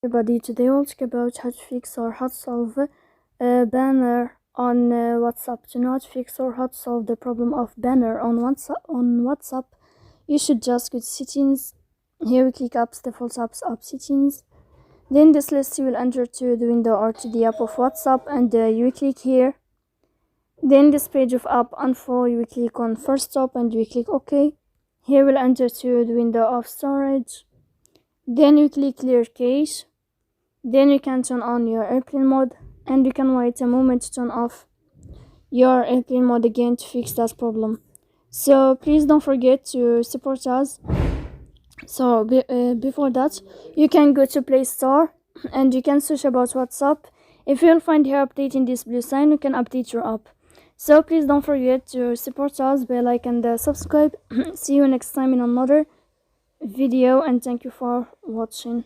Everybody, today we'll talk about how to fix or how to solve a banner on WhatsApp. To know how to fix or how to solve the problem of banner on WhatsApp, you should just go to settings. Here we click apps, default apps, app settings. Then this list you will enter to the window or to the app of WhatsApp, and you click here. Then this page of app info, you will click on first stop and you click OK. Here we'll enter to the window of storage. Then you click clear cache. Then you can turn on your airplane mode, and you can wait a moment to turn off your airplane mode again to fix that problem. So please don't forget to support us. So before that, you can go to Play Store and you can search about WhatsApp. If you'll find here update in this blue sign, you can update your app. So please don't forget to support us by like and subscribe. See you next time in another video, and thank you for watching.